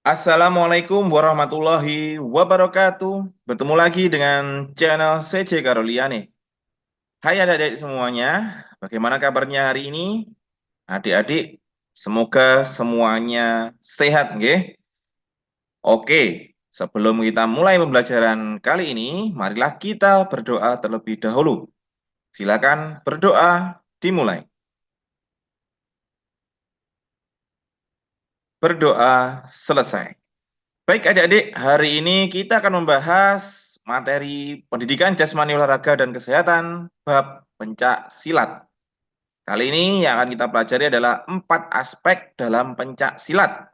Assalamualaikum warahmatullahi wabarakatuh. Bertemu lagi dengan channel CC Karolia nih. Hai adik-adik semuanya, bagaimana kabarnya hari ini? Adik-adik, semoga semuanya sehat, nggih? Oke, sebelum kita mulai pembelajaran kali ini, marilah kita berdoa terlebih dahulu. Silakan berdoa dimulai. Berdoa selesai. Baik adik-adik, hari ini kita akan membahas materi pendidikan jasmani olahraga dan kesehatan bab pencak silat. Kali ini yang akan kita pelajari adalah 4 aspek dalam pencak silat.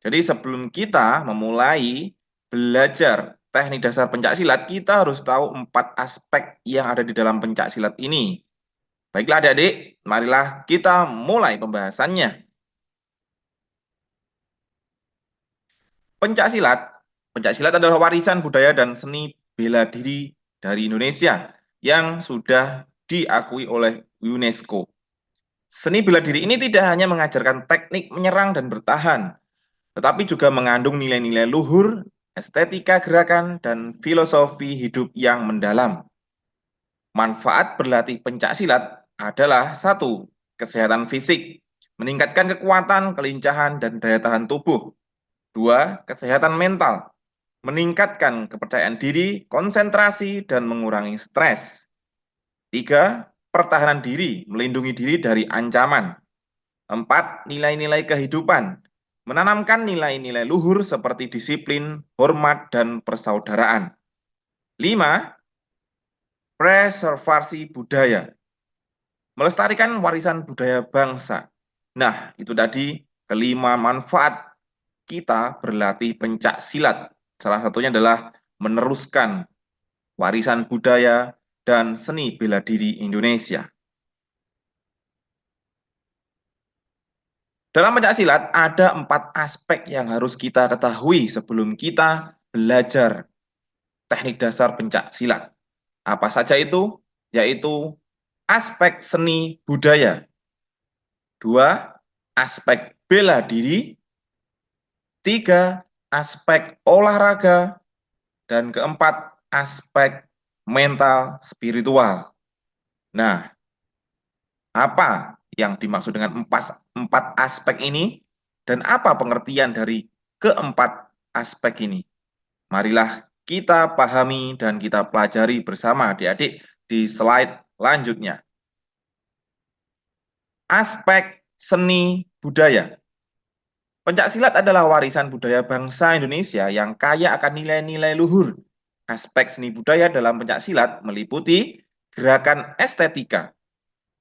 Jadi sebelum kita memulai belajar teknik dasar pencak silat, kita harus tahu 4 aspek yang ada di dalam pencak silat ini. Baiklah adik-adik, marilah kita mulai pembahasannya. Pencak silat. Pencak silat adalah warisan budaya dan seni bela diri dari Indonesia yang sudah diakui oleh UNESCO. Seni bela diri ini tidak hanya mengajarkan teknik menyerang dan bertahan, tetapi juga mengandung nilai-nilai luhur, estetika gerakan, dan filosofi hidup yang mendalam. Manfaat berlatih pencak silat adalah satu, kesehatan fisik, meningkatkan kekuatan, kelincahan, dan daya tahan tubuh. Dua, kesehatan mental, meningkatkan kepercayaan diri, konsentrasi, dan mengurangi stres. Tiga, pertahanan diri, melindungi diri dari ancaman. Empat, nilai-nilai kehidupan, menanamkan nilai-nilai luhur seperti disiplin, hormat, dan persaudaraan. Lima, preservasi budaya, melestarikan warisan budaya bangsa. Nah, itu tadi kelima manfaat kita berlatih pencak silat. Salah satunya adalah meneruskan warisan budaya dan seni bela diri Indonesia. Dalam pencak silat ada 4 aspek yang harus kita ketahui sebelum kita belajar teknik dasar pencak silat. Apa saja itu? Yaitu aspek seni budaya. Dua, aspek bela diri. Tiga, aspek olahraga. Dan keempat, aspek mental spiritual. Nah, apa yang dimaksud dengan empat aspek ini? Dan apa pengertian dari keempat aspek ini? Marilah kita pahami dan kita pelajari bersama adik-adik di slide lanjutnya. Aspek seni budaya. Pencaksilat adalah warisan budaya bangsa Indonesia yang kaya akan nilai-nilai luhur. Aspek seni budaya dalam pencaksilat meliputi gerakan estetika.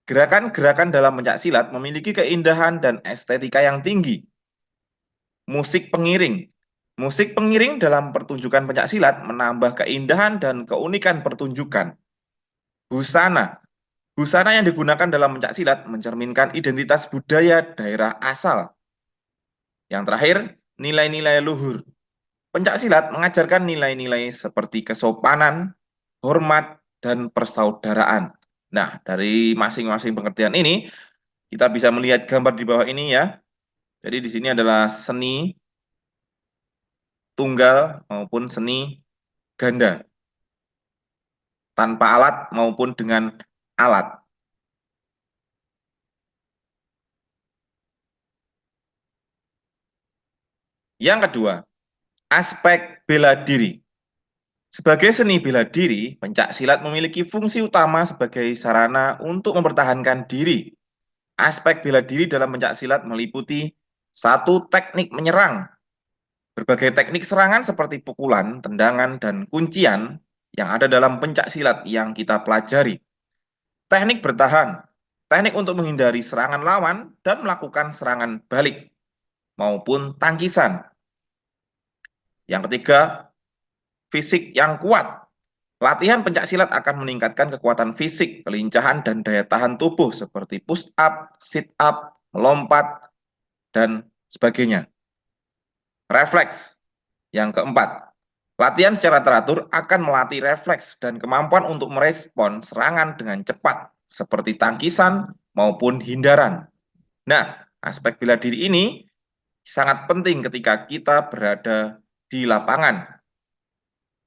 Gerakan-gerakan dalam pencaksilat memiliki keindahan dan estetika yang tinggi. Musik pengiring. Musik pengiring dalam pertunjukan pencaksilat menambah keindahan dan keunikan pertunjukan. Busana. Busana yang digunakan dalam pencaksilat mencerminkan identitas budaya daerah asal. Yang terakhir, nilai-nilai luhur. Pencaksilat mengajarkan nilai-nilai seperti kesopanan, hormat, dan persaudaraan. Nah, dari masing-masing pengertian ini, kita bisa melihat gambar di bawah ini ya. Jadi di sini adalah seni tunggal maupun seni ganda. Tanpa alat maupun dengan alat. Yang kedua, aspek bela diri. Sebagai seni bela diri, pencak silat memiliki fungsi utama sebagai sarana untuk mempertahankan diri. Aspek bela diri dalam pencak silat meliputi satu, teknik menyerang. Berbagai teknik serangan seperti pukulan, tendangan, dan kuncian yang ada dalam pencak silat yang kita pelajari. Teknik bertahan, teknik untuk menghindari serangan lawan dan melakukan serangan balik, maupun tangkisan. Yang ketiga, fisik yang kuat. Latihan pencak silat akan meningkatkan kekuatan fisik, kelincahan, dan daya tahan tubuh seperti push up, sit up, melompat, dan sebagainya. Refleks. Yang keempat, latihan secara teratur akan melatih refleks dan kemampuan untuk merespon serangan dengan cepat, seperti tangkisan maupun hindaran. Nah, aspek bela diri ini sangat penting ketika kita berada di lapangan.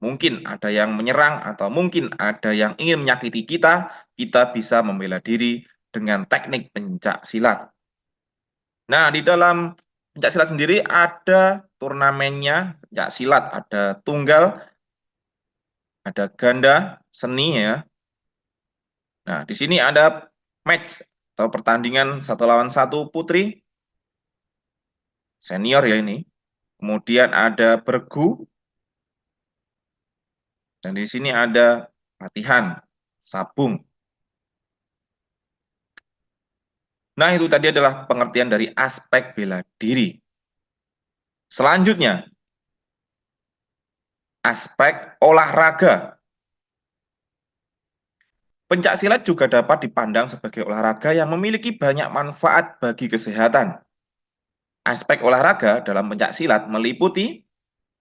Mungkin ada yang menyerang atau mungkin ada yang ingin menyakiti kita, kita bisa membela diri dengan teknik pencak silat. Nah, di dalam pencak silat sendiri ada turnamennya pencak silat, ada tunggal, ada ganda, seni ya. Nah, di sini ada match atau pertandingan 1 lawan 1 putri, senior ya ini. Kemudian ada bergu, dan di sini ada latihan, sabung. Nah, itu tadi adalah pengertian dari aspek bela diri. Selanjutnya, aspek olahraga. Pencak silat juga dapat dipandang sebagai olahraga yang memiliki banyak manfaat bagi kesehatan. Aspek olahraga dalam pencak silat meliputi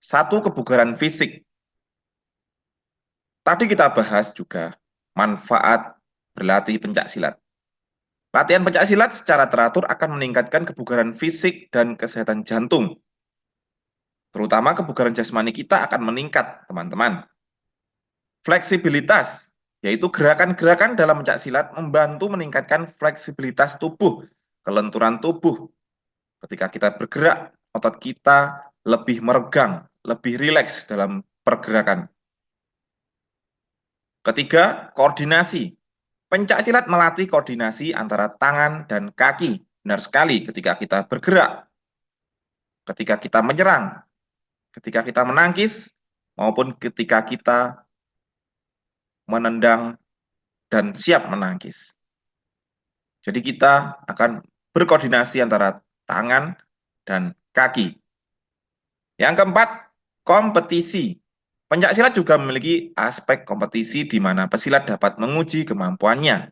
1. Kebugaran fisik. Tadi kita bahas juga manfaat berlatih pencak silat. Latihan pencak silat secara teratur akan meningkatkan kebugaran fisik dan kesehatan jantung. Terutama kebugaran jasmani kita akan meningkat, teman-teman. Fleksibilitas, yaitu gerakan-gerakan dalam pencak silat membantu meningkatkan fleksibilitas tubuh, kelenturan tubuh. Ketika kita bergerak, otot kita lebih meregang, lebih rileks dalam pergerakan. Ketiga, koordinasi. Pencak silat melatih koordinasi antara tangan dan kaki. Benar sekali ketika kita bergerak, ketika kita menyerang, ketika kita menangkis, maupun ketika kita menendang dan siap menangkis. Jadi kita akan berkoordinasi antara tangan dan kaki. Yang keempat, kompetisi. Pencak silat juga memiliki aspek kompetisi di mana pesilat dapat menguji kemampuannya.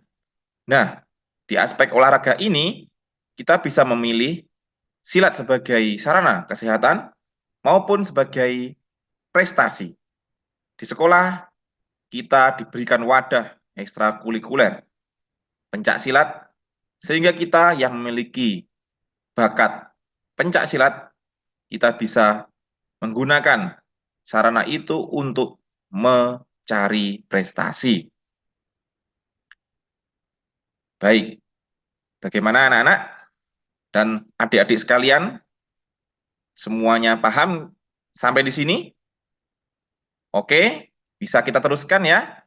Nah, di aspek olahraga ini, kita bisa memilih silat sebagai sarana kesehatan maupun sebagai prestasi. Di sekolah, kita diberikan wadah ekstrakurikuler pencak silat, sehingga kita yang memiliki bakat pencak silat, kita bisa menggunakan sarana itu untuk mencari prestasi. Baik, bagaimana anak-anak dan adik-adik sekalian? Semuanya paham sampai di sini? Oke, bisa kita teruskan ya.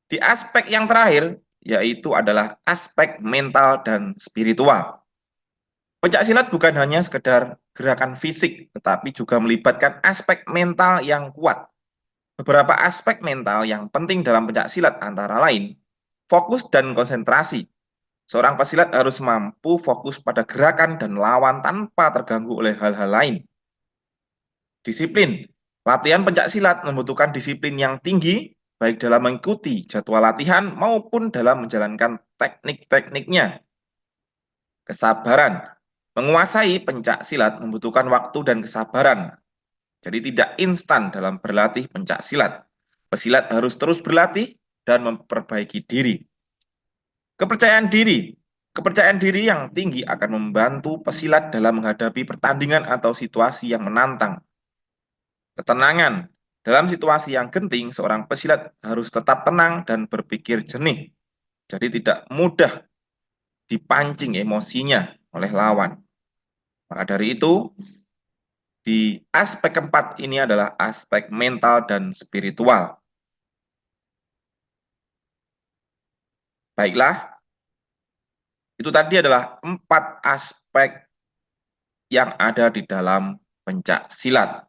Di aspek yang terakhir, yaitu adalah aspek mental dan spiritual. Pencak silat bukan hanya sekedar gerakan fisik, tetapi juga melibatkan aspek mental yang kuat. Beberapa aspek mental yang penting dalam pencak silat antara lain, fokus dan konsentrasi. Seorang pesilat harus mampu fokus pada gerakan dan lawan tanpa terganggu oleh hal-hal lain. Disiplin. Latihan pencak silat membutuhkan disiplin yang tinggi, baik dalam mengikuti jadwal latihan maupun dalam menjalankan teknik-tekniknya. Kesabaran. Menguasai pencak silat membutuhkan waktu dan kesabaran. Jadi tidak instan dalam berlatih pencak silat. Pesilat harus terus berlatih dan memperbaiki diri. Kepercayaan diri. Kepercayaan diri yang tinggi akan membantu pesilat dalam menghadapi pertandingan atau situasi yang menantang. Ketenangan. Dalam situasi yang genting, seorang pesilat harus tetap tenang dan berpikir jernih. Jadi tidak mudah dipancing emosinya oleh lawan. Maka dari itu, di aspek keempat ini adalah aspek mental dan spiritual. Baiklah, itu tadi adalah 4 aspek yang ada di dalam pencak silat.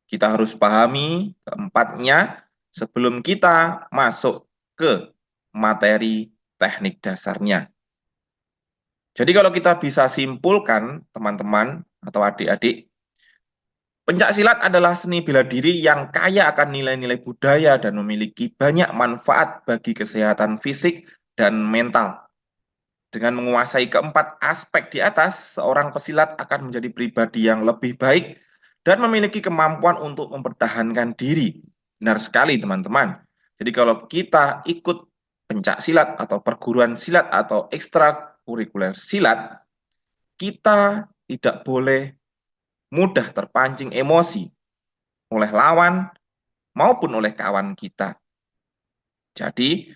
Kita harus pahami keempatnya sebelum kita masuk ke materi teknik dasarnya. Jadi kalau kita bisa simpulkan, teman-teman atau adik-adik, pencak silat adalah seni bela diri yang kaya akan nilai-nilai budaya dan memiliki banyak manfaat bagi kesehatan fisik dan mental. Dengan menguasai keempat aspek di atas, seorang pesilat akan menjadi pribadi yang lebih baik dan memiliki kemampuan untuk mempertahankan diri. Benar sekali, teman-teman. Jadi kalau kita ikut pencak silat atau perguruan silat atau ekstrakurikuler silat, kita tidak boleh mudah terpancing emosi oleh lawan maupun oleh kawan kita. Jadi,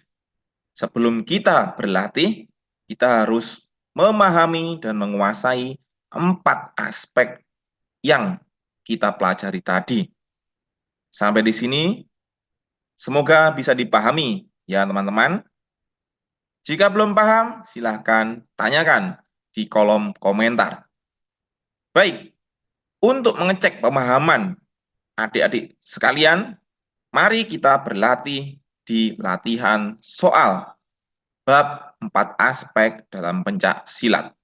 sebelum kita berlatih, kita harus memahami dan menguasai 4 aspek yang kita pelajari tadi. Sampai di sini, semoga bisa dipahami ya teman-teman. Jika belum paham, silahkan tanyakan di kolom komentar. Baik, untuk mengecek pemahaman adik-adik sekalian, mari kita berlatih di latihan soal bab 4 aspek dalam pencak silat.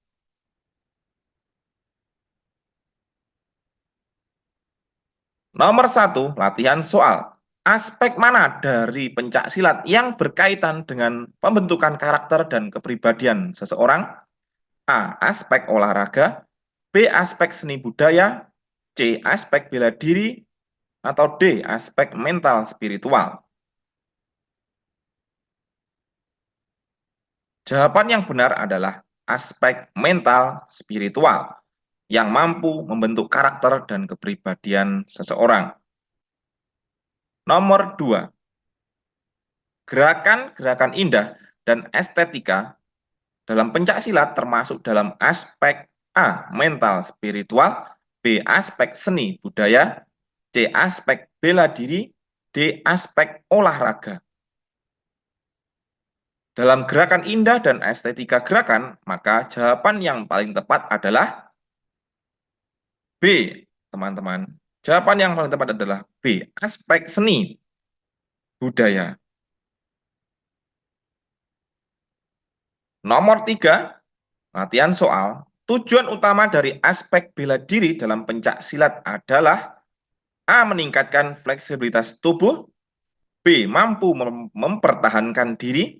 Nomor 1, latihan soal. Aspek mana dari pencak silat yang berkaitan dengan pembentukan karakter dan kepribadian seseorang? A. Aspek olahraga, B. Aspek seni budaya, C. Aspek bela diri, atau D. Aspek mental spiritual. Jawaban yang benar adalah aspek mental spiritual yang mampu membentuk karakter dan kepribadian seseorang. Nomor 2, gerakan-gerakan indah dan estetika dalam pencak silat termasuk dalam aspek A. Mental spiritual, B. Aspek seni budaya, C. Aspek bela diri, D. Aspek olahraga. Dalam gerakan indah dan estetika gerakan, maka jawaban yang paling tepat adalah B, teman-teman. Jawaban yang paling tepat adalah B, aspek seni budaya. Nomor 3, latihan soal. Tujuan utama dari aspek bela diri dalam pencak silat adalah A. Meningkatkan fleksibilitas tubuh, B. Mampu mempertahankan diri,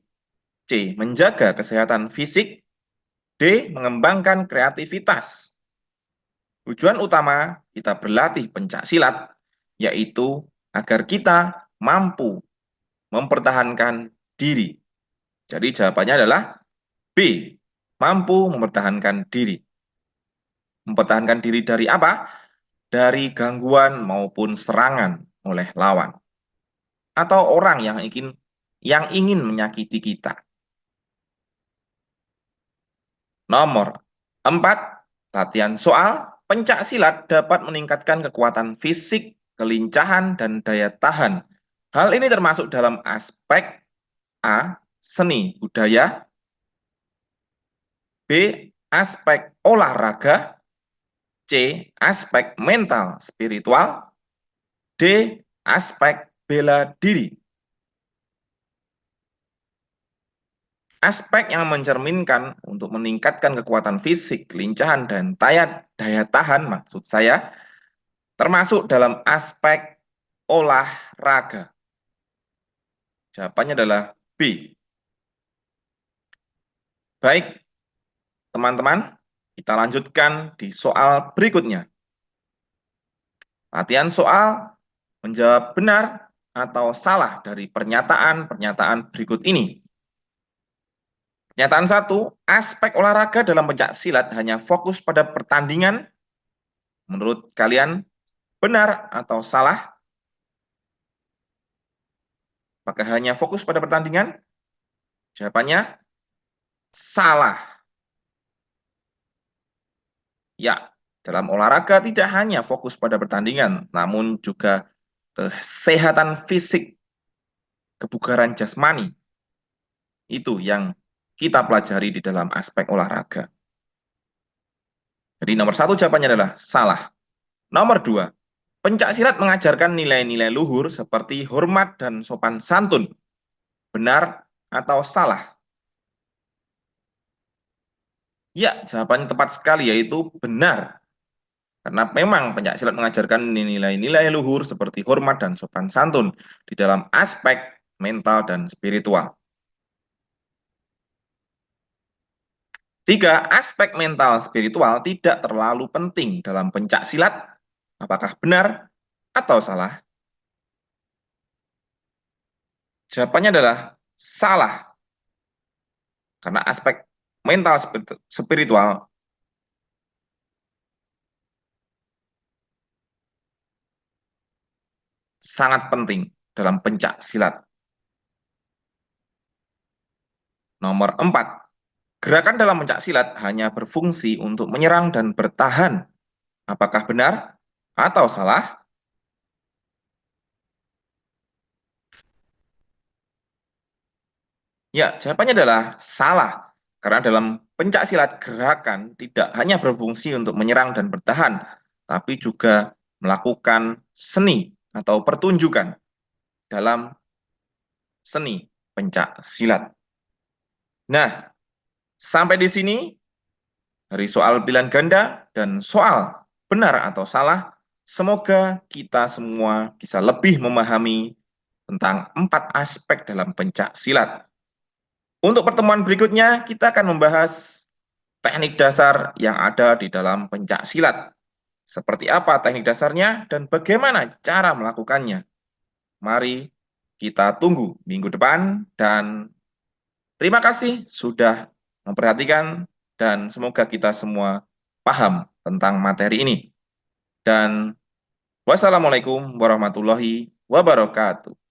C. Menjaga kesehatan fisik, D. Mengembangkan kreativitas. Tujuan utama kita berlatih pencak silat yaitu agar kita mampu mempertahankan diri. Jadi jawabannya adalah B. Mampu mempertahankan diri. Mempertahankan diri dari apa? Dari gangguan maupun serangan oleh lawan atau orang yang ingin menyakiti kita. Nomor 4, latihan soal. Pencak silat dapat meningkatkan kekuatan fisik, kelincahan, dan daya tahan. Hal ini termasuk dalam aspek A. Seni budaya, B. Aspek olahraga, C. Aspek mental spiritual, D. Aspek bela diri. Aspek yang mencerminkan untuk meningkatkan kekuatan fisik, kelincahan, dan daya tahan maksud saya termasuk dalam aspek olahraga. Jawabannya adalah B. Baik, teman-teman, kita lanjutkan di soal berikutnya. Latihan soal menjawab benar atau salah dari pernyataan-pernyataan berikut ini. Pernyataan 1, aspek olahraga dalam pencak silat hanya fokus pada pertandingan. Menurut kalian, benar atau salah? Apakah hanya fokus pada pertandingan? Jawabannya, salah. Ya, dalam olahraga tidak hanya fokus pada pertandingan, namun juga kesehatan fisik, kebugaran jasmani. Itu yang kita pelajari di dalam aspek olahraga. Jadi nomor 1 jawabannya adalah salah. Nomor 2, pencak silat mengajarkan nilai-nilai luhur seperti hormat dan sopan santun. Benar atau salah? Ya, jawabannya tepat sekali yaitu benar. Karena memang pencak silat mengajarkan nilai-nilai luhur seperti hormat dan sopan santun di dalam aspek mental dan spiritual. 3, aspek mental spiritual tidak terlalu penting dalam pencak silat. Apakah benar atau salah? Jawabannya adalah salah. Karena aspek mental spiritual sangat penting dalam pencak silat. Nomor 4, gerakan dalam pencak silat hanya berfungsi untuk menyerang dan bertahan. Apakah benar atau salah? Ya, jawabannya adalah salah. Karena dalam pencak silat gerakan tidak hanya berfungsi untuk menyerang dan bertahan, tapi juga melakukan seni atau pertunjukan dalam seni pencak silat. Nah, sampai di sini dari soal pilihan ganda dan soal benar atau salah, semoga kita semua bisa lebih memahami tentang 4 aspek dalam pencak silat. Untuk pertemuan berikutnya, kita akan membahas teknik dasar yang ada di dalam pencak silat. Seperti apa teknik dasarnya dan bagaimana cara melakukannya. Mari kita tunggu minggu depan dan terima kasih sudah memperhatikan dan semoga kita semua paham tentang materi ini. Dan wassalamualaikum warahmatullahi wabarakatuh.